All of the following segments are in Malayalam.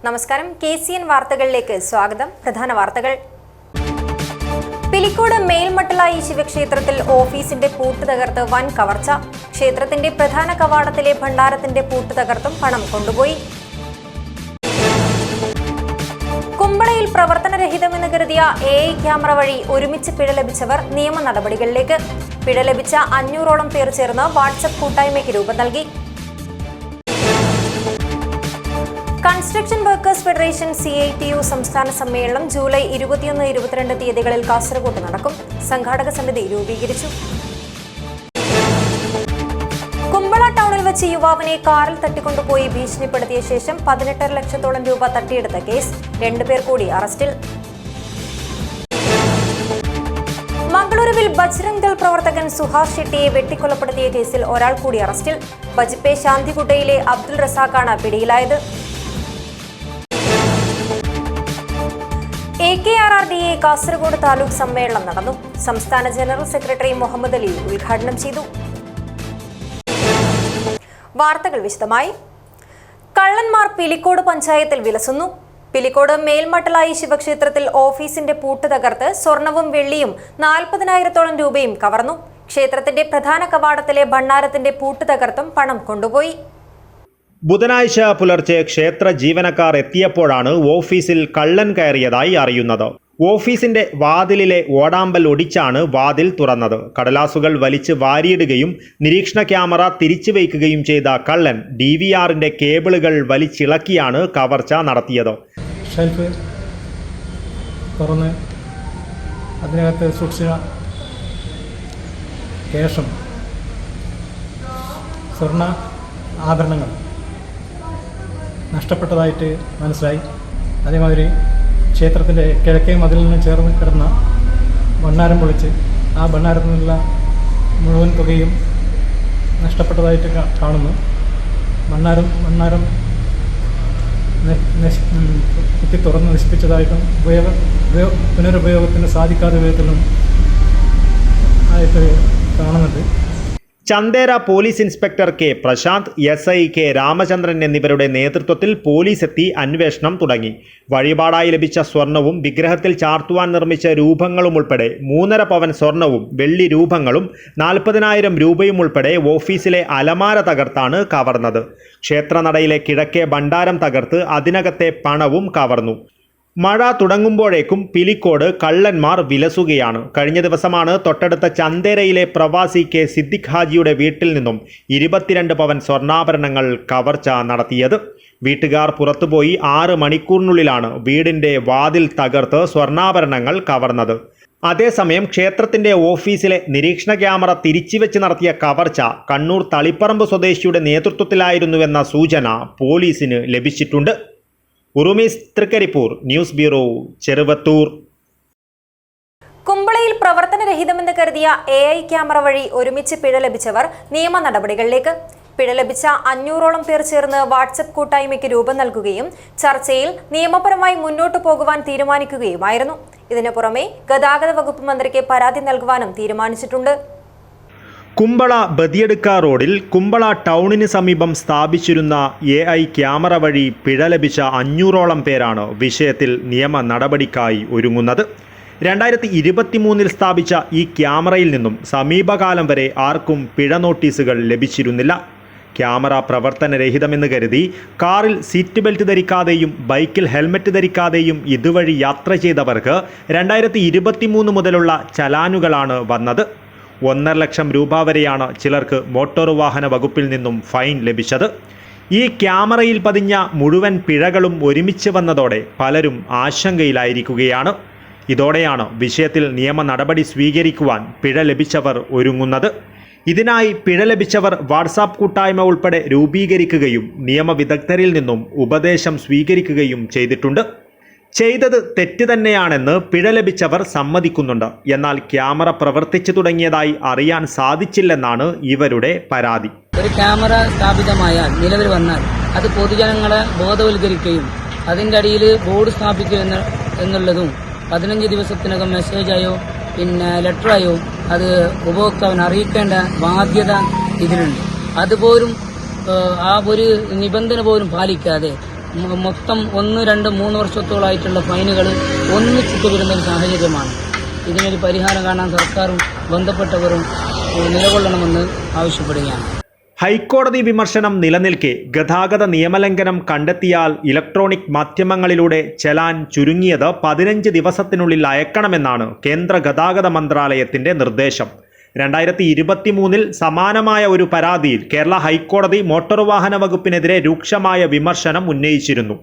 നമസ്കാരം. KCN വാർത്തകളിലേക്ക് സ്വാഗതം. പ്രധാന വാർത്തകൾ. പിലിക്കോട് മേൽമട്ടലായി ശിവക്ഷേത്രത്തിൽ ഓഫീസിന്റെ പൂട്ട് തകർത്ത് വൻ കവർച്ച. ക്ഷേത്രത്തിന്റെ പ്രധാന കവാടത്തിലെ ഭണ്ഡാരത്തിന്റെ പൂട്ട് തകർത്തും പണം കൊണ്ടുപോയി. കുമ്പളയിൽ പ്രവർത്തനരഹിതമെന്ന് കരുതിയ AI ക്യാമറ വഴി ഒരുമിച്ച് പിഴ ലഭിച്ചവർ നിയമ നടപടികളിലേക്ക്. പിഴ ലഭിച്ച 500ഓളം പേർ ചേർന്ന് വാട്സ്ആപ്പ് കൂട്ടായ്മയ്ക്ക് രൂപം നൽകി. കൺസ്ട്രക്ഷൻ വർക്കേഴ്സ് ഫെഡറേഷൻ CITU സംസ്ഥാന സമ്മേളനം ജൂലൈ 21-22 തീയതികളിൽ കാസർഗോഡ് നടക്കും. സംഘാടക സമിതി രൂപീകരിച്ചു. കുമ്പള ടൗണിൽ വെച്ച് യുവാവിനെ കാറിൽ തട്ടിക്കൊണ്ടുപോയി ഭീഷണിപ്പെടുത്തിയ ശേഷം 18.5 ലക്ഷത്തോളം രൂപ തട്ടിയെടുത്ത കേസ്. 2 പേർ കൂടി അറസ്റ്റിൽ. മംഗളൂരുവിൽ ബജ്രംഗ് ദൾ പ്രവർത്തകൻ സുഹാസ് ഷെട്ടിയെ വെട്ടിക്കൊലപ്പെടുത്തിയ കേസിൽ ഒരാൾ കൂടി അറസ്റ്റിൽ. ബജ്പെ ശാന്തിഗുഡയിലെ അബ്ദുൾ റസാഖാണ് പിടിയിലായത്. AKRRDA കാസർഗോഡ് താലൂക്ക് സമ്മേളനം നടന്നു. സംസ്ഥാന ജനറൽ സെക്രട്ടറി മുഹമ്മദ് അലി ഉദ്ഘാടനം ചെയ്തു. വാർത്തകൾ വിശദമായി. കള്ളന്മാർ പിലിക്കോട് പഞ്ചായത്തിൽ വിലസുന്നു. പിലിക്കോട് മേൽമട്ടലായി ശിവക്ഷേത്രത്തിൽ ഓഫീസിന്റെ പൂട്ട് തകർത്ത് സ്വർണവും വെള്ളിയും 40,000-ഓളം രൂപയും കവർന്നു. ക്ഷേത്രത്തിന്റെ പ്രധാന കവാടത്തിലെ ഭണ്ഡാരത്തിന്റെ പൂട്ട് തകർത്തും പണം കൊണ്ടുപോയി. ബുധനാഴ്ച പുലർച്ചെ ക്ഷേത്ര ജീവനക്കാർ എത്തിയപ്പോഴാണ് ഓഫീസിൽ കള്ളൻ കയറിയതായി അറിയുന്നത്. ഓഫീസിന്റെ വാതിലിലെ ഓടാമ്പൽ ഒടിച്ചാണ് വാതിൽ തുറന്നത്. കടലാസുകൾ വലിച്ച് വാരിയിടുകയും നിരീക്ഷണ ക്യാമറ തിരിച്ചു വയ്ക്കുകയും ചെയ്ത കള്ളൻ DVRന്റെ കേബിളുകൾ വലിച്ചിളക്കിയാണ് കവർച്ച നടത്തിയത്. ഷെൽഫ് തുറന്ന് അതിനകത്ത് സൂക്ഷിച്ച കേശം, സ്വർണ്ണ ആഭരണങ്ങൾ നഷ്ടപ്പെട്ടതായിട്ട് മനസ്സിലായി. അതേമാതിരി ക്ഷേത്രത്തിൻ്റെ കിഴക്കേ മതിലിന് ചേർന്ന് കിടന്ന ഭണ്ഡാരം പൊളിച്ച് ആ ഭണ്ഡാരത്തിൽ നിന്നുള്ള മുഴുവൻ തുകയും നഷ്ടപ്പെട്ടതായിട്ട് കാണുന്നു. ഭണ്ഡാരം കുത്തി തുറന്ന് നശിപ്പിച്ചതായിട്ടും പുനരുപയോഗത്തിന് സാധിക്കാത്ത വിധത്തിലും ആയിട്ട് കാണുന്നുണ്ട്. Chandera police inspector K. Prashanth, SI K. Ramachandran എന്നിവരുടെ നേതൃത്വത്തിൽ പോലീസ് എത്തി അന്വേഷണം തുടങ്ങി. വഴിപാടായി ലഭിച്ച സ്വർണവും വിഗ്രഹത്തിൽ ചാർത്തുവാൻ നിർമ്മിച്ച രൂപങ്ങളും ഉൾപ്പെടെ 3.5 പവൻ സ്വർണവും വെള്ളി രൂപങ്ങളും 40,000 രൂപയും ഉൾപ്പെടെ ഓഫീസിലെ അലമാര തകർത്താണ് കവർന്നത്. ക്ഷേത്രനടയിലെ കിഴക്കേ ഭണ്ഡാരം തകർത്ത് അതിനകത്തെ പണവും കവർന്നു. മഴ തുടങ്ങുമ്പോഴേക്കും പിലിക്കോട് കള്ളന്മാർ വിലസുകയാണ്. കഴിഞ്ഞ ദിവസമാണ് തൊട്ടടുത്ത ചന്ദേരയിലെ പ്രവാസി K. സിദ്ദിഖ് ഹാജിയുടെ വീട്ടിൽ നിന്നും 22 പവൻ സ്വർണ്ണാഭരണങ്ങൾ കവർച്ച നടത്തിയത്. വീട്ടുകാർ പുറത്തുപോയി 6 മണിക്കൂറിനുള്ളിലാണ് വീടിന്റെ വാതിൽ തകർത്ത് സ്വർണ്ണാഭരണങ്ങൾ കവർന്നത്. അതേസമയം ക്ഷേത്രത്തിന്റെ ഓഫീസിലെ നിരീക്ഷണ ക്യാമറ തിരിച്ചുവെച്ച് നടത്തിയ കവർച്ച കണ്ണൂർ തളിപ്പറമ്പ് സ്വദേശിയുടെ നേതൃത്വത്തിലായിരുന്നുവെന്ന സൂചന പോലീസിന് ലഭിച്ചിട്ടുണ്ട്. ഉറുമീസ് തൃക്കരിപ്പൂർ, ന്യൂസ് ബ്യൂറോ, ചെറുവത്തൂർ. കുമ്പളയിൽ പ്രവർത്തനരഹിതമെന്ന് കരുതിയ AI ക്യാമറ വഴി ഒരുമിച്ച് പിഴ ലഭിച്ചവർ നിയമ നടപടികളിലേക്ക്. പിഴ ലഭിച്ച 500ഓളം പേർ ചേർന്ന് വാട്സ്ആപ്പ് കൂട്ടായ്മയ്ക്ക് രൂപം നൽകുകയും ചർച്ചയിൽ നിയമപരമായി മുന്നോട്ടു പോകുവാൻ തീരുമാനിക്കുകയുമായിരുന്നു. ഇതിനു പുറമെ ഗതാഗത വകുപ്പ് മന്ത്രിക്ക് പരാതി നൽകുവാനും തീരുമാനിച്ചിട്ടുണ്ട്. കുമ്പള ബദിയടുക്ക റോഡിൽ കുമ്പള ടൗണിന് സമീപം സ്ഥാപിച്ചിരുന്ന AI ക്യാമറ വഴി പിഴ ലഭിച്ച 500ഓളം പേരാണ് വിഷയത്തിൽ നിയമ നടപടിക്കായി ഒരുങ്ങുന്നത്. 2023 സ്ഥാപിച്ച ഈ ക്യാമറയിൽ നിന്നും സമീപകാലം വരെ ആർക്കും പിഴ നോട്ടീസുകൾ ലഭിച്ചിരുന്നില്ല. ക്യാമറ പ്രവർത്തനരഹിതമെന്ന് കരുതി കാറിൽ സീറ്റ് ബെൽറ്റ് ധരിക്കാതെയും ബൈക്കിൽ ഹെൽമറ്റ് ധരിക്കാതെയും ഇതുവഴി യാത്ര ചെയ്തവർക്ക് 2023 മുതലുള്ള ചലാനുകളാണ് വന്നത്. 1.5 ലക്ഷം രൂപ വരെയാണ് ചിലർക്ക് മോട്ടോർ വാഹന വകുപ്പിൽ നിന്നും ഫൈൻ ലഭിച്ചത്. ഈ ക്യാമറയിൽ പതിഞ്ഞ മുഴുവൻ പിഴകളും ഒരുമിച്ച് വന്നതോടെ പലരും ആശങ്കയിലായിരിക്കുകയാണ്. ഇതോടെയാണ് വിഷയത്തിൽ നിയമ നടപടി സ്വീകരിക്കുവാൻ പിഴ ലഭിച്ചവർ ഒരുങ്ങുന്നത്. ഇതിനായി പിഴ ലഭിച്ചവർ വാട്സാപ്പ് കൂട്ടായ്മ ഉൾപ്പെടെ രൂപീകരിക്കുകയും നിയമവിദഗ്ധരിൽ നിന്നും ഉപദേശം സ്വീകരിക്കുകയും ചെയ്തിട്ടുണ്ട്. ചെയ്തത് തെറ്റ് തന്നെയാണെന്ന് പിഴ ലഭിച്ചവർ സമ്മതിക്കുന്നുണ്ട്. എന്നാൽ ക്യാമറ പ്രവർത്തിച്ചു തുടങ്ങിയതായി അറിയാൻ സാധിച്ചില്ലെന്നാണ് ഇവരുടെ പരാതി. ഒരു ക്യാമറ സ്ഥാപിതമായാൽ നിലവിൽ വന്നാൽ അത് പൊതുജനങ്ങളെ ബോധവൽക്കരിക്കുകയും അതിൻ്റെ അടിയിൽ ബോർഡ് സ്ഥാപിക്കുക എന്നുള്ളതും 15 ദിവസത്തിനകം മെസ്സേജായോ ലെറ്ററായോ അത് ഉപഭോക്താവിനെ അറിയിക്കേണ്ട ബാധ്യത ഇതിനുണ്ട്. അതുപോലും ആ ഒരു നിബന്ധന പോലും പാലിക്കാതെ മൊത്തം 1, 2, 3 വർഷത്തോളമായിട്ടുള്ള ഫൈനുകൾ ഒന്നിച്ചിട്ട് വരുന്ന ഒരു സാഹചര്യമാണ്. ഇതിനൊരു പരിഹാരം കാണാൻ സർക്കാരും ബന്ധപ്പെട്ടവരും നിലകൊള്ളണമെന്ന് ആവശ്യപ്പെടുകയാണ്. ഹൈക്കോടതി വിമർശനം നിലനിൽക്കെ ഗതാഗത നിയമലംഘനം കണ്ടെത്തിയാൽ ഇലക്ട്രോണിക് മാധ്യമങ്ങളിലൂടെ ചെലാൻ ചുരുങ്ങിയത് 15 ദിവസത്തിനുള്ളിൽ അയക്കണമെന്നാണ് കേന്ദ്ര ഗതാഗത മന്ത്രാലയത്തിന്റെ നിർദ്ദേശം. 2023 സമാനമായ ഒരു പരാതിയിൽ കേരള ഹൈക്കോടതി മോട്ടോർ വാഹന വകുപ്പിനെതിരെ രൂക്ഷമായ വിമർശനം ഉന്നയിച്ചിരുന്നു.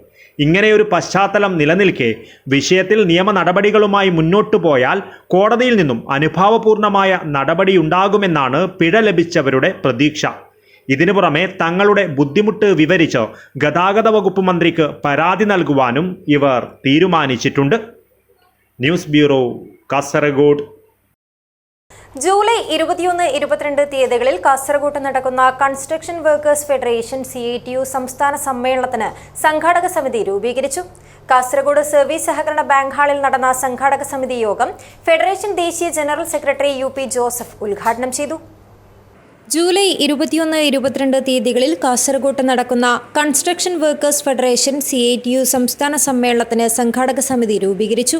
ഇങ്ങനെയൊരു പശ്ചാത്തലം നിലനിൽക്കെ വിഷയത്തിൽ നിയമ നടപടികളുമായി മുന്നോട്ടു പോയാൽ കോടതിയിൽ നിന്നും അനുഭാവപൂർണമായ നടപടിയുണ്ടാകുമെന്നാണ് പിഴ ലഭിച്ചവരുടെ പ്രതീക്ഷ. ഇതിനു പുറമെ തങ്ങളുടെ ബുദ്ധിമുട്ട് വിവരിച്ച് ഗതാഗത വകുപ്പ് മന്ത്രിക്ക് പരാതി നൽകുവാനും ഇവർ തീരുമാനിച്ചിട്ടുണ്ട്. News bureau, Kasaragod. ജൂലൈ 21, 22 തീയതികളിൽ കാസർഗോഡ് നടക്കുന്ന കൺസ്ട്രക്ഷൻ വർക്കേഴ്സ് ഫെഡറേഷൻ CITU സംസ്ഥാന സമ്മേളനത്തിന് സംഘാടക സമിതി രൂപീകരിച്ചു. കാസർഗോഡ് സർവീസ് സഹകരണ ബാങ്ക് ഹാളിൽ നടന്ന സംഘാടക സമിതി യോഗം ഫെഡറേഷൻ ദേശീയ ജനറൽ സെക്രട്ടറി UP ജോസഫ് ഉദ്ഘാടനം ചെയ്തു. ജൂലൈ 21, 22 തീയതികളിൽ കാസർഗോഡ് നടക്കുന്ന കൺസ്ട്രക്ഷൻ വർക്കേഴ്സ് ഫെഡറേഷൻ CITU സംസ്ഥാന സമ്മേളനത്തിന് സംഘാടക സമിതി രൂപീകരിച്ചു.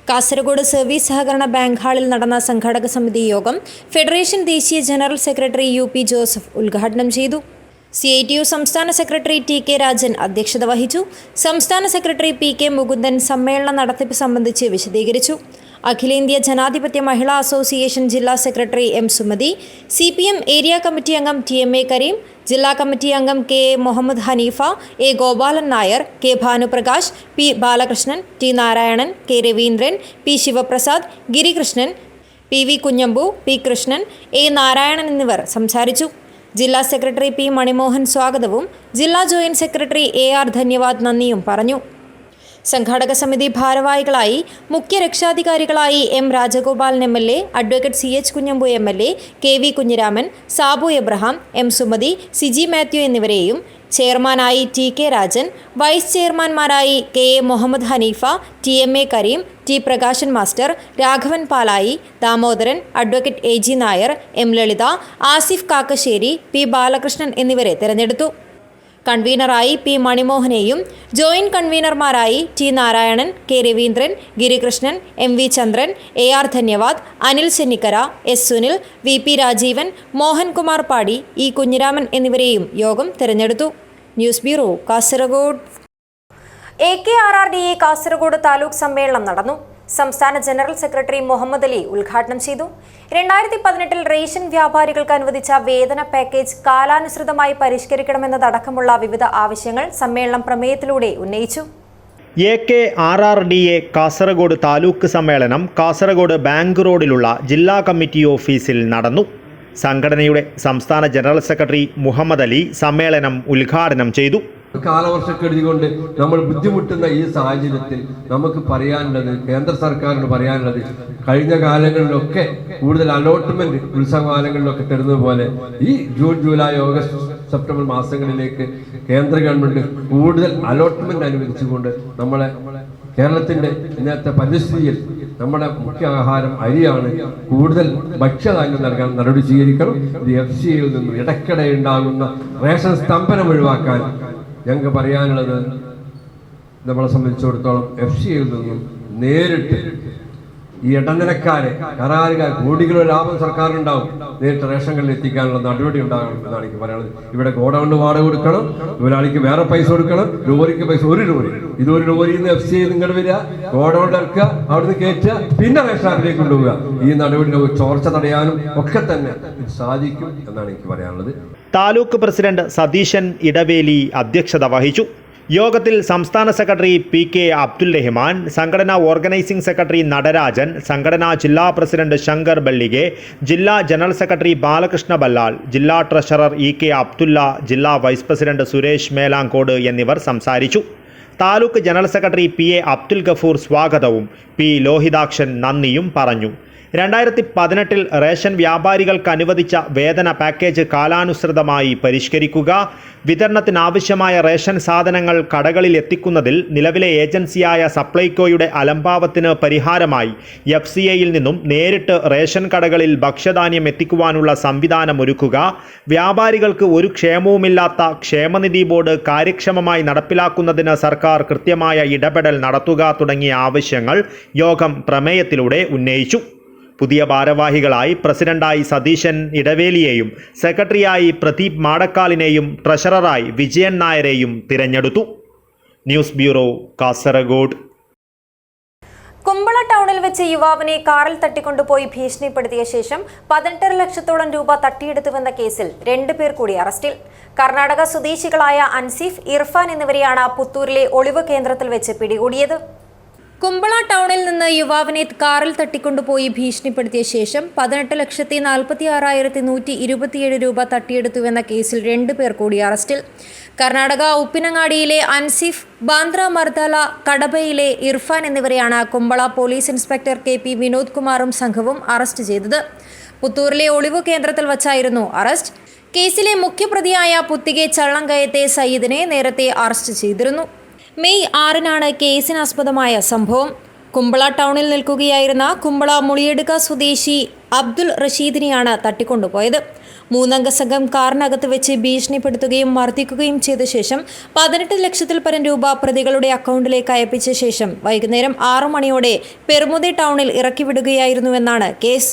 കാസർഗോഡ് സർവീസ് സഹകരണ ബാങ്ക് ഹാളിൽ നടന്ന സംഘാടക സമിതി യോഗം ഫെഡറേഷൻ ദേശീയ ജനറൽ സെക്രട്ടറി UP ജോസഫ് ഉദ്ഘാടനം ചെയ്തു. CITU സംസ്ഥാന സെക്രട്ടറി TK രാജൻ അധ്യക്ഷത വഹിച്ചു. സംസ്ഥാന സെക്രട്ടറി PK മുകുന്ദൻ സമ്മേളന നടത്തിപ്പ് സംബന്ധിച്ച് വിശദീകരിച്ചു. അഖിലേന്ത്യാ ജനാധിപത്യ മഹിളാ അസോസിയേഷൻ ജില്ലാ secretary M Sumathi, CPM area committee അംഗം TMA കരീം, ജില്ലാ കമ്മിറ്റി അംഗം KA Muhammad Haneefa, A Gopalan Nair, K Bhanuprakash, P Balakrishnan, T Narayanan, K Raveendran, P Sivaprasad, Girikrishnan, PV Kunhambu, P Krishnan, A Narayanan എന്നിവർ സംസാരിച്ചു. ജില്ലാ സെക്രട്ടറി P മണിമോഹൻ സ്വാഗതവും ജില്ലാ ജോയിന്റ് സെക്രട്ടറി AR ധന്യവാദ് നന്ദിയും പറഞ്ഞു. സംഘാടക സമിതി ഭാരവാഹികളായി മുഖ്യ രക്ഷാധികാരികളായി M Rajagopalan MLA, advocate CH Kunhambu MLA, KV Kunhiraman, Sabu Abraham, M Sumathi, Siji Mathew എന്നിവരെയും, ചെയർമാനായി TK രാജൻ, വൈസ് ചെയർമാൻമാരായി KA Muhammad Haneefa, TMA Kareem, T Prakashan master, Raghavan Palayi, Damodaran, advocate AG Nair, M Lalitha, Asif Kakkassery, P Balakrishnan എന്നിവരെ തിരഞ്ഞെടുത്തു. കൺവീനറായി P മണിമോഹനെയും ജോയിന്റ് കൺവീനർമാരായി T Narayanan, K Raveendran, Girikrishnan, MV Chandran, AR Dhanyavad, Anil Chennikkara, S Sunil, VP Rajeevan, Mohankumar പാടി, E കുഞ്ഞിരാമൻ എന്നിവരെയും യോഗം തിരഞ്ഞെടുത്തു. News bureau, Kasaragod. AKRRDA Kasaragod taluk സമ്മേളനം നടന്നു. സംസ്ഥാന ജനറൽ സെക്രട്ടറി മുഹമ്മദ് അലി ഉദ്ഘാടനം ചെയ്തു. 2018 റേഷൻ വ്യാപാരികൾക്ക് അനുവദിച്ച വേതന പാക്കേജ് കാലാനുസൃതമായി പരിഷ്കരിക്കണമെന്നതടക്കമുള്ള വിവിധ ആവശ്യങ്ങൾ സമ്മേളനം പ്രമേയത്തിലൂടെ ഉന്നയിച്ചു. AKRRDA കാസർഗോഡ് താലൂക്ക് സമ്മേളനം കാസർഗോഡ് ബാങ്ക് റോഡിലുള്ള ജില്ലാ കമ്മിറ്റി ഓഫീസിൽ നടന്നു. സംഘടനയുടെ സംസ്ഥാന ജനറൽ സെക്രട്ടറി മുഹമ്മദ് അലി സമ്മേളനം ഉദ്ഘാടനം ചെയ്തു. കാലവർഷക്കെടുതി കൊണ്ട് നമ്മൾ ബുദ്ധിമുട്ടുന്ന ഈ സാഹചര്യത്തിൽ നമുക്ക് പറയാനുള്ളത്, കേന്ദ്ര സർക്കാരിന് പറയാനുള്ളത്, കഴിഞ്ഞ കാലങ്ങളിലൊക്കെ കൂടുതൽ അലോട്ട്മെന്റ് ഉത്സവകാലങ്ങളിലൊക്കെ തരുന്നത് പോലെ ഈ ജൂൺ, ജൂലൈ, ഓഗസ്റ്റ്, സെപ്റ്റംബർ മാസങ്ങളിലേക്ക് കേന്ദ്ര ഗവൺമെന്റ് കൂടുതൽ അലോട്ട്മെന്റ് അനുവദിച്ചുകൊണ്ട് നമ്മളെ കേരളത്തിന്റെ ഇന്നത്തെ പരിസ്ഥിതിയിൽ നമ്മുടെ മുഖ്യ ആഹാരം അരിയാണ്, കൂടുതൽ ഭക്ഷ്യധാന്യം നൽകാൻ നടപടി സ്വീകരിക്കണം. ഇത് FCAയിൽ നിന്നും ഇടയ്ക്കിടെ ഉണ്ടാകുന്ന റേഷൻ സ്തംഭനം ഒഴിവാക്കാൻ ഞങ്ങൾക്ക് പറയാനുള്ളത്, നമ്മളെ സംബന്ധിച്ചിടത്തോളം FCAയിൽ നിന്നും നേരിട്ട് ഈ ഇടനിലക്കാരെ, കരാറുകാർ, കോടികളുടെ ലാഭം സർക്കാരിനുണ്ടാവും, നേരിട്ട് റേഷനുകളിൽ എത്തിക്കാനുള്ള നടപടി ഉണ്ടാകണം എന്നാണ് എനിക്ക് പറയാനുള്ളത്. ഇവിടെ ഗോഡൌണ്ട് വാടക കൊടുക്കണം, തൊഴിലാളിക്ക് വേറെ പൈസ കൊടുക്കണം, ലോറിക്ക് പൈസ, ഒരു ലോറി, ഇതൊരു ലോറിയിൽ നിന്ന് FCA നിങ്ങൾ വരിക, ഗോഡൌണ്ട് ഇറക്കുക, അവിടുന്ന് കയറ്റുക, പിന്നെ റേഷനിലേക്ക് കൊണ്ടുപോവുക. ഈ നടപടിയുടെ ചോർച്ച തടയാനും ഒക്കെ തന്നെ ഇത് സാധിക്കും എന്നാണ് എനിക്ക് പറയാനുള്ളത്. താലൂക്ക് പ്രസിഡന്റ് സതീശൻ ഇടവേലി അധ്യക്ഷത വഹിച്ചു. യോഗത്തിൽ സംസ്ഥാന സെക്രട്ടറി PK അബ്ദുൽ റഹ്മാൻ, സംഘടനാ ഓർഗനൈസിംഗ് സെക്രട്ടറി നടരാജൻ, സംഘടനാ ജില്ലാ പ്രസിഡന്റ് ശങ്കർ ബള്ളികെ, ജില്ലാ ജനറൽ സെക്രട്ടറി ബാലകൃഷ്ണ ബല്ലാൽ, ജില്ലാ ട്രഷറർ EK അബ്ദുല്ല, ജില്ലാ വൈസ് പ്രസിഡന്റ് സുരേഷ് മേലാങ്കോട് എന്നിവർ സംസാരിച്ചു. Taluk general secretary PA Abdul Gafoor സ്വാഗതവും P ലോഹിതാക്ഷൻ നന്ദിയും പറഞ്ഞു. 2018 റേഷൻ വ്യാപാരികൾക്ക് അനുവദിച്ച വേതന പാക്കേജ് കാലാനുസൃതമായി പരിഷ്കരിക്കുക, വിതരണത്തിനാവശ്യമായ റേഷൻ സാധനങ്ങൾ കടകളിൽ എത്തിക്കുന്നതിൽ നിലവിലെ ഏജൻസിയായ സപ്ലൈകോയുടെ അലംഭാവത്തിന് പരിഹാരമായി FCIയിൽ നിന്നും നേരിട്ട് റേഷൻ കടകളിൽ ഭക്ഷ്യധാന്യം എത്തിക്കുവാനുള്ള സംവിധാനമൊരുക്കുക, വ്യാപാരികൾക്ക് ഒരു ക്ഷേമവുമില്ലാത്ത ക്ഷേമനിധി ബോർഡ് കാര്യക്ഷമമായി നടപ്പിലാക്കുന്നതിന് സർക്കാർ കൃത്യമായ ഇടപെടൽ നടത്തുക തുടങ്ങിയ ആവശ്യങ്ങൾ യോഗം പ്രമേയത്തിലൂടെ ഉന്നയിച്ചു. പുതിയ ഭാരവാഹികളായി പ്രസിഡന്റായി സതീശൻ ഇടവേലിയെയും സെക്രട്ടറിയായി പ്രദീപ് മാടക്കാലിനെയും ട്രഷററായി വിജയൻ നായരെയും തിരഞ്ഞെടുത്തു. News bureau, Kasaragod. കുമ്പള ടൗണിൽ വെച്ച് യുവാവിനെ കാറിൽ തട്ടിക്കൊണ്ടുപോയി ഭീഷണിപ്പെടുത്തിയ ശേഷം 18 ലക്ഷത്തോളം രൂപ തട്ടിയെടുത്തുവെന്ന കേസിൽ 2 പേർ കൂടി അറസ്റ്റിൽ. കർണാടക സ്വദേശികളായ അൻസിഫ്, ഇർഫാൻ എന്നിവരെയാണ് പുത്തൂരിലെ ഒളിവ് കേന്ദ്രത്തിൽ വെച്ച് പിടികൂടിയത്. കുമ്പള ടൗണിൽ നിന്ന് യുവാവിനെ കാറിൽ തട്ടിക്കൊണ്ടുപോയി ഭീഷണിപ്പെടുത്തിയ ശേഷം 18,46,127 രൂപ തട്ടിയെടുത്തുവെന്ന കേസിൽ 2 പേർ കൂടി അറസ്റ്റിൽ. കർണാടക ഉപ്പിനങ്ങാടിയിലെ അൻസിഫ്, ബാന്ദ്ര മർദാല, കടബയിലെ ഇർഫാൻ എന്നിവരെയാണ് Kumbala police inspector KP Vinod കുമാറും സംഘവും അറസ്റ്റ് ചെയ്തത്. പുത്തൂരിലെ ഒളിവു കേന്ദ്രത്തിൽ വച്ചായിരുന്നു അറസ്റ്റ്. കേസിലെ മുഖ്യപ്രതിയായ പുത്തികെ ചള്ളങ്കയത്തെ സയ്യിദിനെ നേരത്തെ അറസ്റ്റ് ചെയ്തിരുന്നു. മെയ് 6-നാണ് കേസിനാസ്പദമായ സംഭവം. കുമ്പള ടൗണിൽ നിൽക്കുകയായിരുന്ന കുമ്പള മുളിയെടുക്ക സ്വദേശി അബ്ദുൾ റഷീദിനെയാണ് തട്ടിക്കൊണ്ടുപോയത്. 3-അംഗ സംഘം കാറിനകത്ത് വെച്ച് ഭീഷണിപ്പെടുത്തുകയും മർദ്ദിക്കുകയും ചെയ്ത ശേഷം 18 ലക്ഷത്തിൽ പരം രൂപ പ്രതികളുടെ അക്കൗണ്ടിലേക്ക് അയപ്പിച്ച ശേഷം വൈകുന്നേരം 6 മണിയോടെ പെർമുദി ടൗണിൽ ഇറക്കിവിടുകയായിരുന്നുവെന്നാണ് കേസ്.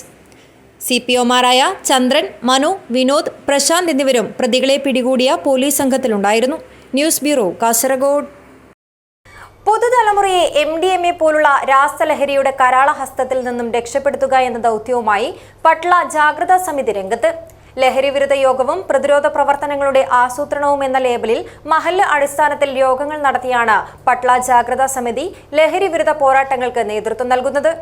CPOമാരായ ചന്ദ്രൻ, മനു, വിനോദ്, പ്രശാന്ത് എന്നിവരും പ്രതികളെ പിടികൂടിയ പോലീസ് സംഘത്തിലുണ്ടായിരുന്നു. News bureau, Kasaragod. പുതുതലമുറയെ MDMA പോലുള്ള രാസലഹരിയുടെ കരാളഹസ്തത്തിൽ നിന്നും രക്ഷപ്പെടുത്തുക എന്ന ദൗത്യവുമായി പട്ള ജാഗ്രതാ സമിതി രംഗത്ത്. ലഹരി വിരുദ്ധ യോഗവും പ്രതിരോധ പ്രവർത്തനങ്ങളുടെ ആസൂത്രണവും എന്ന ലേബലിൽ മഹല്ല് അടിസ്ഥാനത്തിൽ യോഗങ്ങൾ നടത്തിയാണ് പട്ള ജാഗ്രതാ സമിതി ലഹരി വിരുദ്ധ പോരാട്ടങ്ങൾക്ക് നേതൃത്വം നൽകുന്നത്.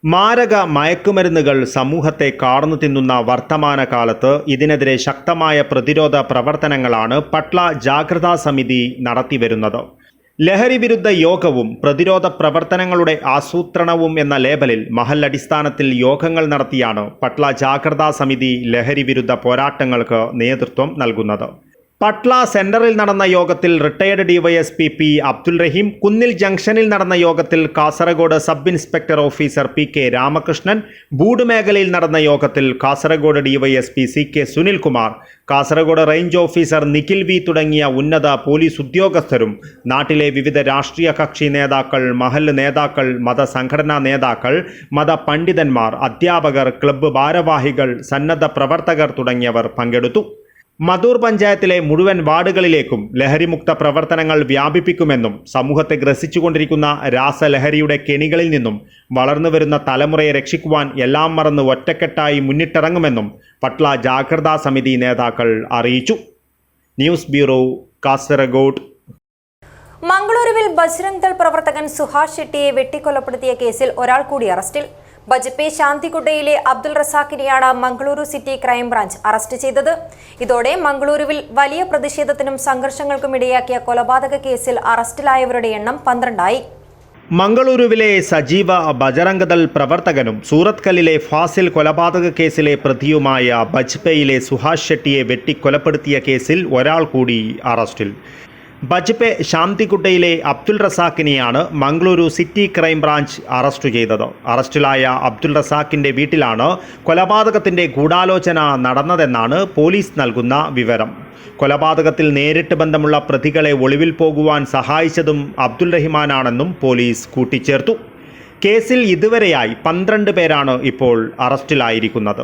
മാരക മയക്കുമരുന്നുകൾ സമൂഹത്തെ കാർന്നു തിന്നുന്ന വർത്തമാനകാലത്ത് ഇതിനെതിരെ ശക്തമായ പ്രതിരോധ പ്രവർത്തനങ്ങളാണ് പട്ള ജാഗ്രതാ സമിതി നടത്തിവരുന്നത്. ലഹരി വിരുദ്ധ യോഗവും പ്രതിരോധ പ്രവർത്തനങ്ങളുടെ ആസൂത്രണവും എന്ന ലേബലിൽ മഹല്ലടിസ്ഥാനത്തിൽ യോഗങ്ങൾ നടത്തിയാണ് പട്ള ജാഗ്രതാ സമിതി ലഹരി വിരുദ്ധ പോരാട്ടങ്ങൾക്ക് നേതൃത്വം നൽകുന്നത്. പട്ള സെന്ററിൽ നടന്ന യോഗത്തിൽ retired DYSP P. Abdul Raheem, Kunnil ജംഗ്ഷനിൽ നടന്ന യോഗത്തിൽ Kasaragod sub inspector officer PK Ramakrishnan, Bood മേഖലയിൽ നടന്ന യോഗത്തിൽ Kasaragod DYSP CK Sunilkumar, Kasaragod range officer Nikhil V തുടങ്ങിയ ഉന്നത പോലീസ് ഉദ്യോഗസ്ഥരും നാട്ടിലെ വിവിധ രാഷ്ട്രീയ കക്ഷി നേതാക്കൾ, മഹല്ല് നേതാക്കൾ, മതസംഘടനാ നേതാക്കൾ, മതപണ്ഡിതന്മാർ, അധ്യാപകർ, ക്ലബ്ബ് ഭാരവാഹികൾ, സന്നദ്ധ പ്രവർത്തകർ തുടങ്ങിയവർ പങ്കെടുത്തു. മധൂർ പഞ്ചായത്തിലെ മുഴുവൻ വാർഡുകളിലേക്കും ലഹരിമുക്ത പ്രവർത്തനങ്ങൾ വ്യാപിപ്പിക്കുമെന്നും സമൂഹത്തെ ഗ്രസിച്ചുകൊണ്ടിരിക്കുന്ന രാസലഹരിയുടെ കെണികളിൽ നിന്നും വളർന്നുവരുന്ന തലമുറയെ രക്ഷിക്കുവാൻ എല്ലാം മറന്ന് ഒറ്റക്കെട്ടായി മുന്നിട്ടിറങ്ങുമെന്നും പട്ള ജാഗ്രതാ സമിതി നേതാക്കൾ അറിയിച്ചു. News bureau, Kasaragod. മംഗളൂരുവിൽ ബജ്രംഗ് ദൾ പ്രവർത്തകൻ സുഹാസ് ഷെട്ടിയെ വെട്ടിക്കൊലപ്പെടുത്തിയ കേസിൽ ഒരാൾ കൂടി അറസ്റ്റിൽ. ബജ്പെ ശാന്തിഗുഡയിലെ അബ്ദുൾ റസാഖിനെയാണ് മംഗളൂരു സിറ്റി ക്രൈംബ്രാഞ്ച് അറസ്റ്റ് ചെയ്തത്. ഇതോടെ മംഗളൂരുവിൽ വലിയ പ്രതിഷേധത്തിനും സംഘർഷങ്ങൾക്കും ഇടയാക്കിയ കൊലപാതക കേസിൽ അറസ്റ്റിലായവരുടെ എണ്ണം 12ആയി. മംഗളൂരുവിലെ സജീവ ബജറംഗ് ദൾ പ്രവർത്തകനും സൂറത്ത് കല്ലിലെ ഫാസിൽ കൊലപാതക കേസിലെ പ്രതിയുമായ ബജ്പെയിലെ സുഹാസ് ഷെട്ടിയെ വെട്ടിക്കൊലപ്പെടുത്തിയ കേസിൽ ഒരാൾ കൂടി അറസ്റ്റിൽ. ബജ്പെ ശാന്തിഗുഡയിലെ അബ്ദുൾ റസാഖിനെയാണ് മംഗളൂരു സിറ്റി ക്രൈംബ്രാഞ്ച് അറസ്റ്റ് ചെയ്തത്. അറസ്റ്റിലായ അബ്ദുൾ റസാഖിൻ്റെ വീട്ടിലാണ് കൊലപാതകത്തിൻ്റെ ഗൂഢാലോചന നടന്നതെന്നാണ് പോലീസ് നൽകുന്ന വിവരം. കൊലപാതകത്തിൽ നേരിട്ട് ബന്ധമുള്ള പ്രതികളെ ഒളിവിൽ പോകുവാൻ സഹായിച്ചതും അബ്ദുൾ റഹിമാനാണെന്നും പോലീസ് കൂട്ടിച്ചേർത്തു. കേസിൽ ഇതുവരെയായി 12 പേരാണ് ഇപ്പോൾ അറസ്റ്റിലായിരിക്കുന്നത്.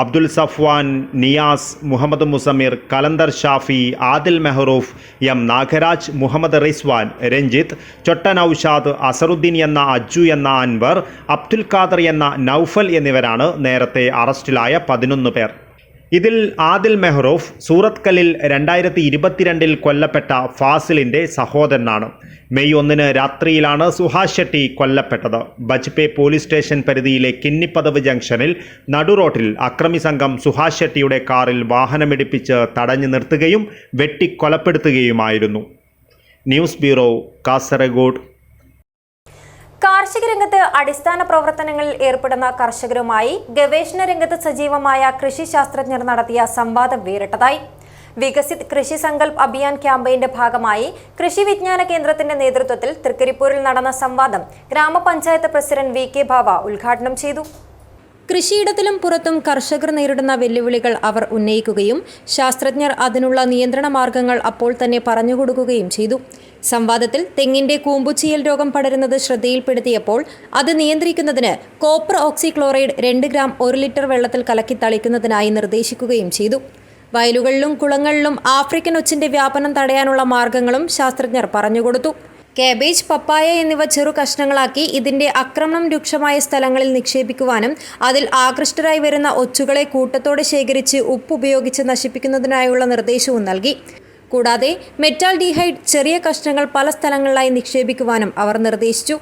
അബ്ദുൽ സഫ്വാൻ, നിയാസ്, മുഹമ്മദ് മുസമിർ, കലന്തർ ഷാഫി, ആദിൽ മെഹറൂഫ്, M. നാഗരാജ്, മുഹമ്മദ് റിസ്വാൻ, രഞ്ജിത്ത്, ചൊട്ട നൌഷാദ്, അസറുദ്ദീൻ എന്ന അജ്ജു എന്ന അൻവർ, അബ്ദുൽ ഖാദർ എന്ന നൌഫൽ എന്നിവരാണ് നേരത്തെ അറസ്റ്റിലായ 11 പേർ. ഇതിൽ ആദിൽ മെഹ്റൂഫ് സൂറത്ത് കല്ലിൽ 2022 കൊല്ലപ്പെട്ട ഫാസിലിൻ്റെ സഹോദരനാണ്. മെയ് 1 രാത്രിയിലാണ് സുഹാസ് ഷെട്ടി കൊല്ലപ്പെട്ടത്. ബജ്പെ പോലീസ് സ്റ്റേഷൻ പരിധിയിലെ കിന്നിപ്പദവ് ജംഗ്ഷനിൽ നടുറോട്ടിൽ അക്രമി സംഘം സുഹാസ് ഷെട്ടിയുടെ കാറിൽ വാഹനമിടിപ്പിച്ച് തടഞ്ഞു നിർത്തുകയും വെട്ടിക്കൊലപ്പെടുത്തുകയുമായിരുന്നു. News bureau, Kasaragod. കാർഷിക രംഗത്ത് അടിസ്ഥാന പ്രവർത്തനങ്ങളിൽ ഏർപ്പെടുന്ന കർഷകരുമായി ഗവേഷണ രംഗത്ത് സജീവമായ കൃഷി ശാസ്ത്രജ്ഞർ നടത്തിയ സംവാദം വേറിട്ടതായി. വികസിത് കൃഷി സങ്കൽപ് അഭിയാൻ ക്യാമ്പയിന്റെ ഭാഗമായി കൃഷി വിജ്ഞാന കേന്ദ്രത്തിന്റെ നേതൃത്വത്തിൽ തൃക്കരിപ്പൂരിൽ നടന്ന സംവാദം ഗ്രാമപഞ്ചായത്ത് പ്രസിഡന്റ് വി.കെ. ഭാവ ഉദ്ഘാടനം ചെയ്തു. കൃഷിയിടത്തിലും പുറത്തും കർഷകർ നേരിടുന്ന വെല്ലുവിളികൾ അവർ ഉന്നയിക്കുകയും ശാസ്ത്രജ്ഞർ അതിനുള്ള നിയന്ത്രണ മാർഗങ്ങൾ അപ്പോൾ തന്നെ പറഞ്ഞുകൊടുക്കുകയും ചെയ്തു. സംവാദത്തിൽ തെങ്ങിന്റെ കൂമ്പുചീയൽ രോഗം പടരുന്നത് ശ്രദ്ധയിൽപ്പെടുത്തിയപ്പോൾ അത് നിയന്ത്രിക്കുന്നതിന് കോപ്പർ ഓക്സിക്ലോറൈഡ് 2 ഗ്രാം 1 ലിറ്റർ വെള്ളത്തിൽ കലക്കി തളിക്കുന്നതിനായി നിർദ്ദേശിക്കുകയും ചെയ്തു. വയലുകളിലും കുളങ്ങളിലും ആഫ്രിക്കൻ ഒച്ചിന്റെ വ്യാപനം തടയാനുള്ള മാർഗങ്ങളും ശാസ്ത്രജ്ഞർ പറഞ്ഞുകൊടുത്തു. കാബേജ്, പപ്പായ എന്നിവ ചെറു കഷ്ണങ്ങളാക്കി ഇതിന്റെ ആക്രമണം രൂക്ഷമായ സ്ഥലങ്ങളിൽ നിക്ഷേപിക്കുവാനും അതിൽ ആകൃഷ്ടരായി വരുന്ന ഒച്ചുകളെ കൂട്ടത്തോടെ ശേഖരിച്ച് ഉപ്പ് ഉപയോഗിച്ച് നശിപ്പിക്കുന്നതിനായുള്ള നിർദ്ദേശവും നൽകി. കൂടാതെ മെറ്റാൽഡിഹൈഡ് ചെറിയ കഷ്ണങ്ങൾ പല സ്ഥലങ്ങളിലായി നിക്ഷേപിക്കുവാനും അവർ നിർദ്ദേശിച്ചു.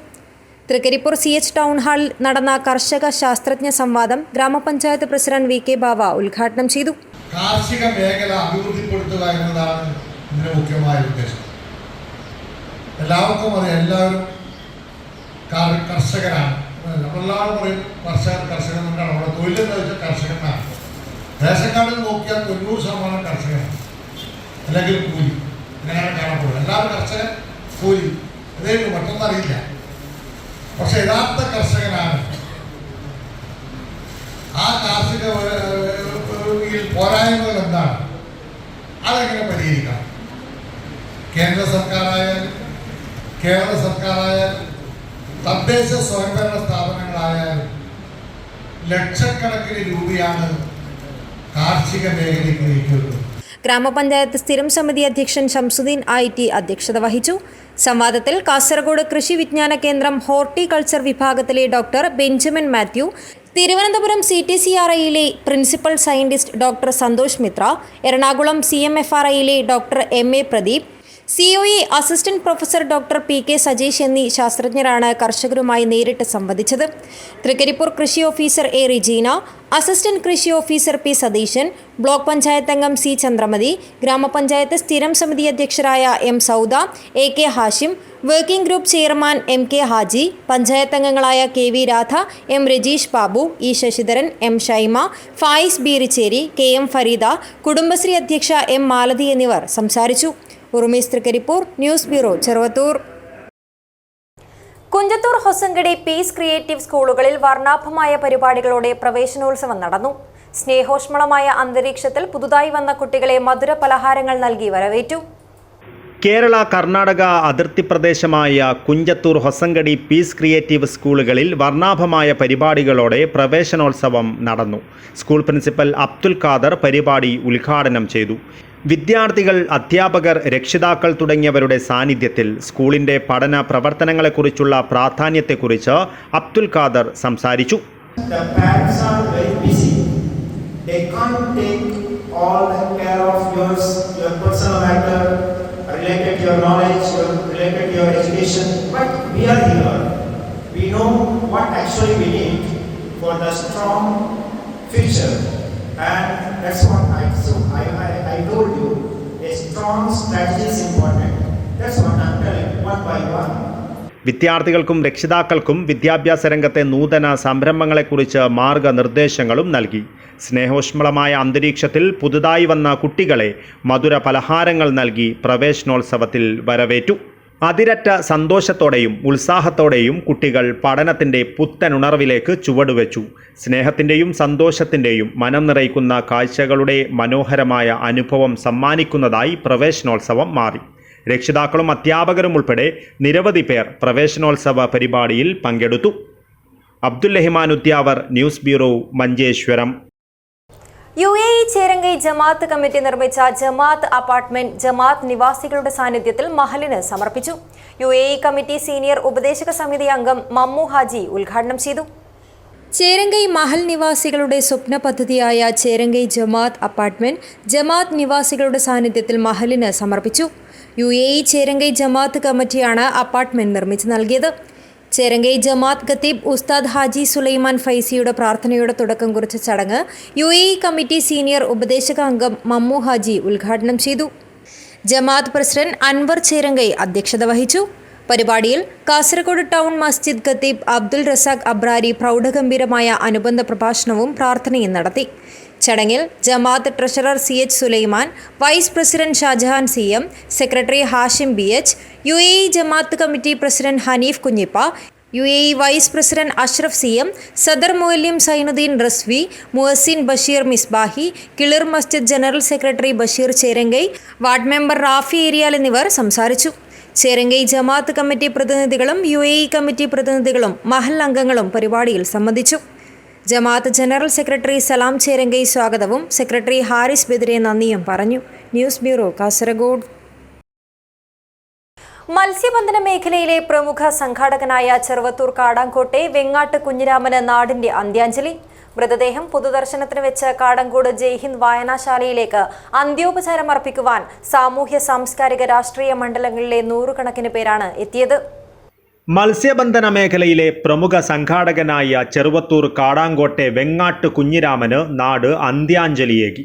തൃക്കരിപ്പൂർ CH ടൗൺ ഹാളിൽ നടന്ന കർഷക ശാസ്ത്രജ്ഞ സംവാദം ഗ്രാമപഞ്ചായത്ത് പ്രസിഡന്റ് വി.കെ. ഭാവ ഉദ്ഘാടനം ചെയ്തു. കാർഷിക മേഖല അഭിവൃദ്ധിപ്പെടുത്തുക എന്നതാണ് ഇതിന്റെ മുഖ്യമായ ഉദ്ദേശം. എല്ലാവർക്കും അറിയാം, എല്ലാവരും കർഷകരാണ്. നമ്മളെല്ലാവരും പറയും കർഷകൻ എന്നാണ്. നമ്മുടെ തൊഴിലെന്ന് വെച്ചാൽ കർഷകനാണ്. റേഷൻ കാർഡിൽ നോക്കിയാൽ 90% കർഷകനാണ്, അല്ലെങ്കിൽ കൂലി. അങ്ങനെയാണ് കാണപ്പെടുന്നത്. എല്ലാവരും കർഷകൻ, കൂലി, ഇതേക്കും മറ്റൊന്നറിയില്ല. പക്ഷെ യഥാർത്ഥ കർഷകനാണ്. ആ കാർഷിക പോരായ്മകൾ എന്താണ്, അതെങ്ങനെ പരിഹരിക്കാം? കേന്ദ്ര സർക്കാരായാലും കേരള സർക്കാരായാലും തദ്ദേശ സ്വയംഭരണ സ്ഥാപനങ്ങളായാലും ലക്ഷക്കണക്കിന് രൂപയാണ് കാർഷിക മേഖലയ്ക്ക് നീക്കിയിട്ടുള്ളത്. ഗ്രാമപഞ്ചായത്ത് സ്ഥിരം സമിതി അധ്യക്ഷൻ ഷംസുദ്ദീൻ IT അധ്യക്ഷത വഹിച്ചു. സംവാദത്തിൽ കാസർഗോഡ് കൃഷി വിജ്ഞാന കേന്ദ്രം ഹോർട്ടിക്കൾച്ചർ വിഭാഗത്തിലെ ഡോക്ടർ ബെഞ്ചമിൻ മാത്യു, തിരുവനന്തപുരം CTCRIയിലെ principal scientist doctor Santhosh Mitra, Ernakulam CMFRIയിലെ doctor MA Pradeep, COE assistant professor doctor P.K. Sajeesh എന്നീ ശാസ്ത്രജ്ഞരാണ് കർഷകരുമായി നേരിട്ട് സംവദിച്ചത്. തൃക്കരിപ്പൂർ കൃഷി ഓഫീസർ A. റിജീന, അസിസ്റ്റന്റ് കൃഷി officer P. Satheesan, block panchayat അംഗം C. ചന്ദ്രമതി, ഗ്രാമപഞ്ചായത്ത് സ്ഥിരം സമിതി അധ്യക്ഷരായ M. Sauda, A.K. Hashim, working group chairman M.K. Haji, panchayat അംഗങ്ങളായ K.V. Radha, M. Rajeesh Babu, E. Sasidharan, M. Shaima, Fayis ബീറിച്ചേരി, K.M. Farida, Kudumbashree അധ്യക്ഷ M. മാലതി എന്നിവർ സംസാരിച്ചു. Urumees Trikaripur, news bureau, Cheruvathur. Kunjathur Hosangadi peace creative സ്കൂളുകളിൽ വർണ്ണാഭമായ പരിപാടികളോടെ പ്രവേശനോത്സവം നടന്നു. സ്നേഹോഷ്മളമായ അന്തരീക്ഷത്തിൽ പുതുതായി വന്ന കുട്ടികളെ മധുര പലഹാരങ്ങൾ നൽകി വരവേറ്റു. കേരള കർണാടക അതിർത്തി പ്രദേശമായ കുഞ്ചത്തൂർ ഹൊസങ്കടി പീസ് ക്രിയേറ്റീവ് സ്കൂളുകളിൽ വർണ്ണാഭമായ പരിപാടികളോടെ പ്രവേശനോത്സവം നടന്നു. സ്കൂൾ പ്രിൻസിപ്പൽ അബ്ദുൽ ഖാദർ പരിപാടി ഉദ്ഘാടനം ചെയ്തു. വിദ്യാർത്ഥികൾ, അധ്യാപകർ, രക്ഷിതാക്കൾ തുടങ്ങിയവരുടെ സാന്നിധ്യത്തിൽ സ്കൂളിൻ്റെ പഠന പ്രവർത്തനങ്ങളെക്കുറിച്ചുള്ള പ്രാധാന്യത്തെക്കുറിച്ച് അബ്ദുൽ ഖാദർ സംസാരിച്ചു. And that's what I told you, a strong strategy is important. That's what I'm telling you, one by one. വിദ്യാർത്ഥികൾക്കും രക്ഷിതാക്കൾക്കും വിദ്യാഭ്യാസ രംഗത്തെ നൂതന സംരംഭങ്ങളെക്കുറിച്ച് മാർഗനിർദ്ദേശങ്ങളും നൽകി. സ്നേഹോഷ്മളമായ അന്തരീക്ഷത്തിൽ പുതുതായി വന്ന കുട്ടികളെ മധുര പലഹാരങ്ങൾ നൽകി പ്രവേശനോത്സവത്തിൽ വരവേറ്റു. അതിരറ്റ സന്തോഷത്തോടെയും ഉത്സാഹത്തോടെയും കുട്ടികൾ പഠനത്തിൻ്റെ പുത്തനുണർവിലേക്ക് ചുവടുവെച്ചു. സ്നേഹത്തിൻ്റെയും സന്തോഷത്തിൻ്റെയും മനം നിറയ്ക്കുന്ന കാഴ്ചകളുടെ മനോഹരമായ അനുഭവം സമ്മാനിക്കുന്നതായി പ്രവേശനോത്സവം മാറി. രക്ഷിതാക്കളും അധ്യാപകരും ഉൾപ്പെടെ നിരവധി പേർ പ്രവേശനോത്സവ പരിപാടിയിൽ പങ്കെടുത്തു. Abdul Rahman Udyavar, news bureau, Manjeshwaram. UAE Cherangai ജമാഅത്ത് കമ്മിറ്റി നിർമ്മിച്ച ജമാഅത്ത് അപ്പാർട്ട്മെന്റ് ജമാഅത്ത് നിവാസികളുടെ സാന്നിധ്യത്തിൽ മഹലിന് സമർപ്പിച്ചു. UAE കമ്മിറ്റി സീനിയർ ഉപദേശക സമിതി അംഗം മമ്മു ഹാജി ഉദ്ഘാടനം ചെയ്തു. ചേരങ്കൈ മഹൽ നിവാസികളുടെ സ്വപ്ന പദ്ധതിയായ ചേരങ്കൈ ജമാഅത്ത് അപ്പാർട്ട്മെന്റ് ജമാഅത്ത് നിവാസികളുടെ സാന്നിധ്യത്തിൽ മഹലിന് സമർപ്പിച്ചു. UAE ചേരങ്കൈ ജമാഅത്ത് കമ്മിറ്റിയാണ് അപ്പാർട്ട്മെന്റ് നിർമ്മിച്ചു നൽകിയത്. ചേരങ്കൈ ജമാഅത്ത് ഖത്തീബ് ഉസ്താദ് ഹാജി സുലൈമാൻ ഫൈസിയുടെ പ്രാർത്ഥനയോടെ തുടക്കം കുറിച്ച ചടങ്ങ് UAE കമ്മിറ്റി സീനിയർ ഉപദേശക അംഗം മമ്മു ഹാജി ഉദ്ഘാടനം ചെയ്തു. ജമാഅത്ത് പ്രസിഡന്റ് അൻവർ ചേരങ്കൈ അധ്യക്ഷത വഹിച്ചു. പരിപാടിയിൽ കാസർഗോഡ് ടൗൺ മസ്ജിദ് ഖത്തീബ് അബ്ദുൾ റസാഖ് അബ്രാരി പ്രൗഢഗംഭീരമായ അനുബന്ധ പ്രഭാഷണവും പ്രാർത്ഥനയും നടത്തി. ചടങ്ങിൽ ജമാഅത്ത് treasurer CH Sulaiman, vice president Shajahan CM, secretary Hashim BH, UAE ജമാഅത്ത് committee president Hanif Kunhippa, UAE vice president Ashraf CM, സദർ മുഅല്ലിം സൈനുദ്ദീൻ റസ്വി, മുഹസിൻ ബഷീർ മിസ്ബാഹി, കിളിർ മസ്ജിദ് general secretary Basheer Cherangai, ward member Rafi Eriyal എന്നിവർ സംസാരിച്ചു. ചേരങ്കൈ ജമാഅത്ത് കമ്മിറ്റി പ്രതിനിധികളും UAE കമ്മിറ്റി പ്രതിനിധികളും മഹൽ അംഗങ്ങളും പരിപാടിയിൽ സംബന്ധിച്ചു. ജമാഅത്ത് ജനറൽ സെക്രട്ടറി സലാം ചേരങ്കൈ സ്വാഗതവും സെക്രട്ടറി ഹാരിസ് ബെദിരെ നന്ദിയും പറഞ്ഞു. News bureau, Kasaragod. മത്സ്യബന്ധന മേഖലയിലെ പ്രമുഖ സംഘാടകനായ ചെറുവത്തൂർ കാടാങ്കോട്ടെ വെങ്ങാട്ട് കുഞ്ഞിരാമന് നാടിന്റെ അന്ത്യാഞ്ജലി. മൃതദേഹം പൊതുദർശനത്തിന് വെച്ച് കാടങ്കോട് ജയ്ഹിന്ദ് വായനശാലയിലേക്ക് അന്ത്യോപചാരം അർപ്പിക്കുവാൻ സാമൂഹ്യ സാംസ്കാരിക രാഷ്ട്രീയ മണ്ഡലങ്ങളിലെ നൂറുകണക്കിന് പേരാണ് എത്തിയത്. മത്സ്യബന്ധന മേഖലയിലെ പ്രമുഖ സംഘാടകനായ ചെറുവത്തൂർ കാടാങ്കോട്ടെ വെങ്ങാട്ട് കുഞ്ഞിരാമന് നാട് അന്ത്യാഞ്ജലിയേകി.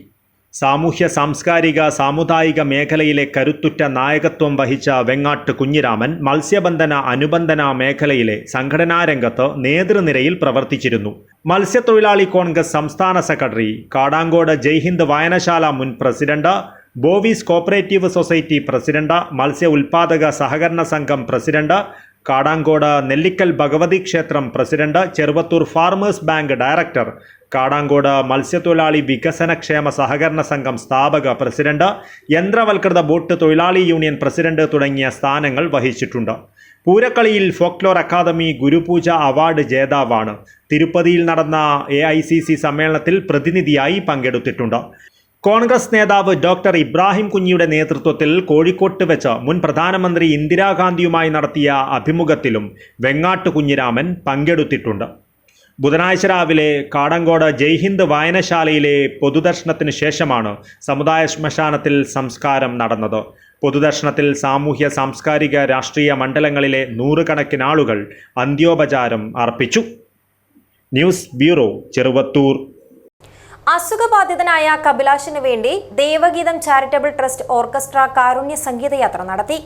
സാമൂഹ്യ സാംസ്കാരിക സാമുദായിക മേഖലയിലെ കരുത്തുറ്റ നായകത്വം വഹിച്ച വെങ്ങാട്ട് കുഞ്ഞിരാമൻ മത്സ്യബന്ധന അനുബന്ധന മേഖലയിലെ സംഘടനാ രംഗത്ത് നേതൃനിരയിൽ പ്രവർത്തിച്ചിരുന്നു. മത്സ്യത്തൊഴിലാളി കോൺഗ്രസ് സംസ്ഥാന സെക്രട്ടറി, കാടാങ്കോട് ജയ്ഹിന്ദ് വായനശാല മുൻ പ്രസിഡന്റ്, ബോവീസ് കോപ്പറേറ്റീവ് സൊസൈറ്റി പ്രസിഡന്റ്, മത്സ്യ ഉൽപാദക സഹകരണ സംഘം പ്രസിഡന്റ്, കാടാങ്കോട് നെല്ലിക്കൽ ഭഗവതി ക്ഷേത്രം president, Cheruvathur farmers bank director, Kadangode മത്സ്യത്തൊഴിലാളി വികസന ക്ഷേമ സഹകരണ സംഘം സ്ഥാപക പ്രസിഡന്റ്, യന്ത്രവൽകൃത ബോട്ട് തൊഴിലാളി യൂണിയൻ പ്രസിഡന്റ് തുടങ്ങിയ സ്ഥാനങ്ങൾ വഹിച്ചിട്ടുണ്ട്. പൂരക്കളിയിൽ ഫോക്ലോർ അക്കാദമി ഗുരുപൂജ അവാർഡ് ജേതാവാണ്. തിരുപ്പതിയിൽ നടന്ന AICC സമ്മേളനത്തിൽ പ്രതിനിധിയായി പങ്കെടുത്തിട്ടുണ്ട്. കോൺഗ്രസ് നേതാവ് ഡോക്ടർ ഇബ്രാഹിം കുഞ്ഞിയുടെ നേതൃത്വത്തിൽ കോഴിക്കോട്ട് വെച്ച് മുൻ പ്രധാനമന്ത്രി ഇന്ദിരാഗാന്ധിയുമായി നടത്തിയ അഭിമുഖത്തിലും വെങ്ങാട്ട് കുഞ്ഞിരാമൻ പങ്കെടുത്തിട്ടുണ്ട്. ബുധനാഴ്ച രാവിലെ കാടങ്കോട് ജയ്ഹിന്ദ് വായനശാലയിലെ പൊതുദർശനത്തിന് ശേഷമാണ് സമുദായ ശ്മശാനത്തിൽ സംസ്കാരം നടന്നത്. പൊതുദർശനത്തിൽ സാമൂഹ്യ സാംസ്കാരിക രാഷ്ട്രീയ മണ്ഡലങ്ങളിലെ നൂറുകണക്കിന് ആളുകൾ അന്ത്യോപചാരം അർപ്പിച്ചു. News bureau, Cheruvathur. അസുഖബാധിതനായ കപിലാഷിന് വേണ്ടി ദേവഗീതം ചാരിറ്റബിൾ ട്രസ്റ്റ് ഓർക്കസ്ട്ര കാരുണ്യ സംഗീതയാത്ര നടത്തി.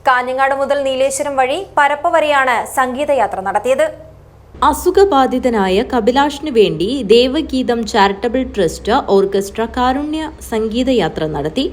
കാഞ്ഞങ്ങാട് മുതൽ നീലേശ്വരം വഴി പരപ്പ വരെയാണ് സംഗീതയാത്ര നടത്തിയത്. അസുഖബാധിതനായ കപിലാഷിന് വേണ്ടി ദേവഗീതം ചാരിറ്റബിൾ ട്രസ്റ്റ് ഓർക്കസ്ട്ര കാരുണ്യ സംഗീതയാത്ര നടത്തി.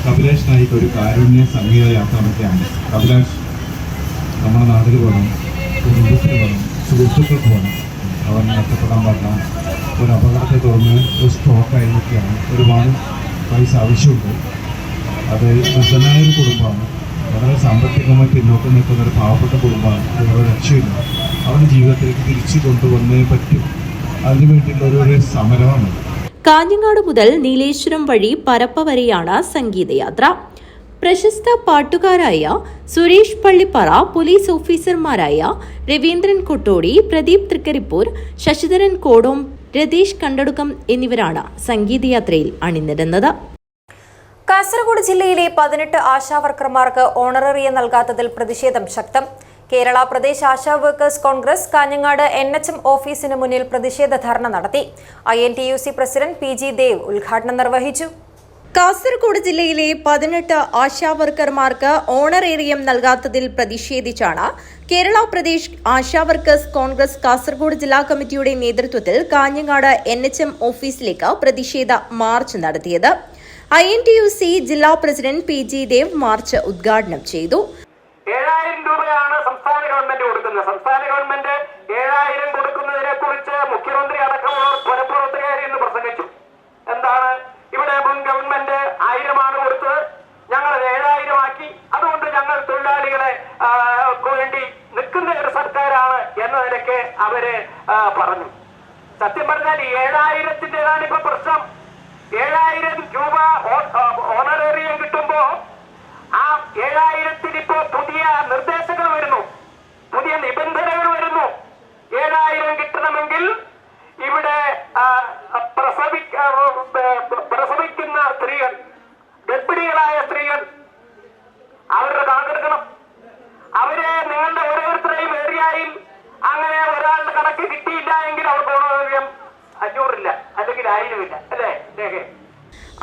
കപിലാഷ് നായിക്ക് ഒരു കാരുണ്യ സംഗീത യാത്രയാണ്. കപിലാഷ് നമ്മുടെ നാട്ടിൽ പോകണം, കുടുംബത്തിൽ പോകണം, സുഹൃത്തുക്കൾക്ക് പോകണം. അവൻ നഷ്ടപ്പെടാൻ പറ്റുന്ന ഒരു അപകടത്തെ തുടർന്ന് ഒരു സ്ട്രോക്കായി നിൽക്കുകയാണ്. ഒരുപാട് പൈസ ആവശ്യമുണ്ട്. അത് നിർദ്ധനായ ഒരു കുടുംബമാണ്. വളരെ സാമ്പത്തികമായി പിന്നോക്കം നിൽക്കുന്ന ഒരു പാവപ്പെട്ട കുടുംബമാണ്. ഒരു രക്ഷയില്ല. അവരുടെ ജീവിതത്തിലേക്ക് തിരിച്ചു കൊണ്ടുവന്നേ പറ്റും. അതിനു വേണ്ടിയുള്ള ഒരു സമരമാണ്. കാഞ്ഞങ്ങാട് മുതൽ നീലേശ്വരം വഴി പരപ്പ വരെയാണ് സംഗീതയാത്ര. പ്രശസ്ത പാട്ടുകാരായ സുരേഷ് പള്ളിപ്പറ, പോലീസ് ഓഫീസർമാരായ രവീന്ദ്രൻ കൊട്ടോടി, പ്രദീപ് തൃക്കരിപ്പൂർ, ശശിധരൻ കോടോം, രതീഷ് കണ്ടടുക്കം എന്നിവരാണ് സംഗീതയാത്രയിൽ അണിനിരന്നത്. കാസർഗോഡ് ജില്ലയിലെ 18 ആശാവർക്കർമാർക്ക് ഓണറേറിയം നൽകാത്തതിൽ പ്രതിഷേധം ശക്തം. കേരള പ്രദേശ് ആശാ വർക്കേഴ്സ് കോൺഗ്രസ് കാഞ്ഞങ്ങാട് NHM ഓഫീസിന് മുന്നിൽ പ്രതിഷേധ ധർണ നടത്തി. INTUC പ്രസിഡന്റ് PG ദേവ് ഉദ്ഘാടനം നിർവഹിച്ചു. കാസർഗോഡ് ജില്ലയിലെ 18 ആശാ വർക്കർമാർക്ക് ഓണറേറിയം നൽകാത്തതിൽ പ്രതിഷേധിച്ചാണ് കേരള പ്രദേശ് ആശാ വർക്കേഴ്സ് കോൺഗ്രസ് കാസർഗോഡ് ജില്ലാ കമ്മിറ്റിയുടെ നേതൃത്വത്തിൽ കാഞ്ഞങ്ങാട് NHM ഓഫീസിലേക്ക് പ്രതിഷേധ മാർച്ച് നടത്തിയത്. INTUC ജില്ലാ പ്രസിഡന്റ് PG ദേവ് മാർച്ച് ഉദ്ഘാടനം ചെയ്തു. 7,000 രൂപയാണ് സംസ്ഥാന ഗവൺമെന്റ് കൊടുക്കുന്നത്. സംസ്ഥാന ഗവൺമെന്റ് 7,000 കൊടുക്കുന്നതിനെ കുറിച്ച് മുഖ്യമന്ത്രി അടക്കമുള്ളവർ പുറത്ത് കയറി എന്ന് പ്രസംഗിച്ചു. എന്താണ് ഇവിടെ മുൻ ഗവൺമെന്റ് 1,000 കൊടുത്തത്, ഞങ്ങൾ 7,000 ആക്കി, അത് വേണ്ടി നിൽക്കുന്ന ഒരു സർക്കാരാണ് എന്ന നിലയ്ക്ക് അവര് പറഞ്ഞു. സത്യം പറഞ്ഞാൽ 7000-ൻ്റെതാണ് ഇപ്പൊ പ്രശ്നം. 7000 രൂപ ഓണറേറിയം കിട്ടുമ്പോ ആ 7000-ന് ഇപ്പോ പുതിയ നിർദ്ദേശങ്ങൾ വരുന്നു, പുതിയ നിബന്ധനകൾ വരുന്നു. 7000 കിട്ടണമെങ്കിൽ ഇവിടെ പ്രസവിക്കുന്ന സ്ത്രീകൾ, ഗർഭിണികളായ സ്ത്രീകൾ അവരുടെ കണക്കെടുക്കണം. അവര് നിങ്ങളുടെ ഓരോരുത്തരെയും ഏരിയയിൽ അങ്ങനെ ഒരാളുടെ കണക്ക് കിട്ടിയില്ല എങ്കിൽ അവർക്ക് ഓണറേറിയം 500 അല്ലെങ്കിൽ 1000 അല്ലേ?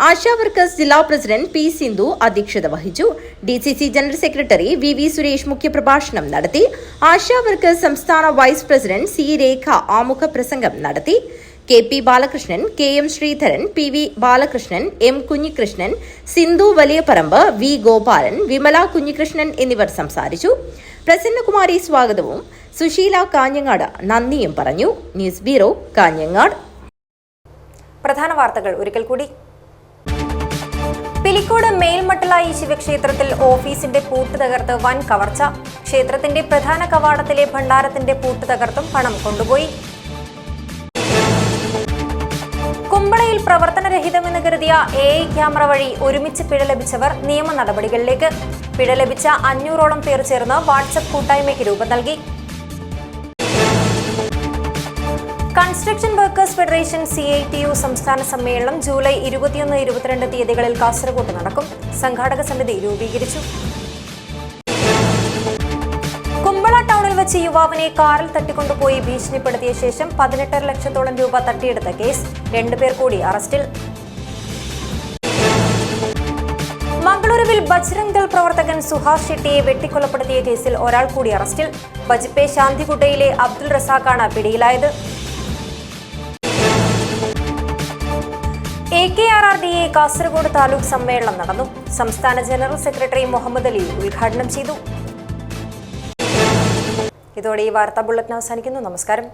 ആശാ വർക്കേഴ്സ് ജില്ലാ പ്രസിഡന്റ് പി സിന്ധു അധ്യക്ഷത വഹിച്ചു. DCC general secretary VV Suresh മുഖ്യപ്രഭാഷണം നടത്തി. ആശാ വർക്കേഴ്സ് സംസ്ഥാന വൈസ് പ്രസിഡന്റ് C രേഖ ആമുഖ പ്രസംഗം നടത്തി. KP Balakrishnan, KM Sreedharan, PV Balakrishnan, M Kunhikrishnan, Sindhu Valiyaparamba, V Gopalan, Vimala Kunhikrishnan എന്നിവർ സംസാരിച്ചു. പ്രസന്നകുമാരി സ്വാഗതവും സുശീല കാഞ്ഞങ്ങാട് നന്ദിയും പറഞ്ഞു. News bureau, Kanhangad. പ്രധാന വാർത്തകൾ ഒരിക്കൽ കൂടി. പിലിക്കോട് മേൽമട്ടലായി ശിവക്ഷേത്രത്തിൽ ഓഫീസിന്റെ പൂട്ട് തകർത്ത് വൻ കവർച്ച. ക്ഷേത്രത്തിന്റെ പ്രധാന കവാടത്തിലെ ഭണ്ഡാരത്തിന്റെ പൂട്ട് തകർത്തും പണം കൊണ്ടുപോയി. കുമ്പളയിൽ പ്രവർത്തനരഹിതമെന്ന് കരുതിയ AI ക്യാമറ വഴി ഒരുമിച്ച് പിഴ ലഭിച്ചവർ നിയമ നടപടികളിലേക്ക്. പിഴ ലഭിച്ച 500ഓളം പേർ ചേർന്ന് വാട്സ്ആപ്പ് കൂട്ടായ്മയ്ക്ക് രൂപം നൽകി. കൺസ്ട്രക്ഷൻ വർക്കേഴ്സ് ഫെഡറേഷൻ CITU സംസ്ഥാന സമ്മേളനം ജൂലൈ 21-22 തീയതികളിൽ കാസർഗോഡ് നടക്കും. സംഘാടക സമിതി രൂപീകരിച്ചു. കുമ്പള ടൗണിൽ വെച്ച് യുവാവിനെ കാറിൽ തട്ടിക്കൊണ്ടുപോയി ഭീഷണിപ്പെടുത്തിയ ശേഷം 18.5 ലക്ഷത്തോളം രൂപ തട്ടിയെടുത്ത കേസ്. 2 പേർ കൂടി അറസ്റ്റിൽ. മംഗളൂരുവിൽ ബജ്രംഗ് ദൾ പ്രവർത്തകൻ സുഹാസ് ഷെട്ടിയെ വെട്ടിക്കൊലപ്പെടുത്തിയ കേസിൽ ഒരാൾ കൂടി അറസ്റ്റിൽ. ബജ്പെ ശാന്തിഗുഡയിലെ അബ്ദുൾ റസാഖാണ് പിടിയിലായത്. AKRRDA കാസർഗോഡ് താലൂക്ക് സമ്മേളനം നടന്നു. സംസ്ഥാന ജനറൽ സെക്രട്ടറി മുഹമ്മദ് അലി ഉദ്ഘാടനം ചെയ്തു. ഇതോടെ ഈ വാർത്താ ബുള്ളറ്റിൻ അവസാനിക്കുന്നു. നമസ്കാരം.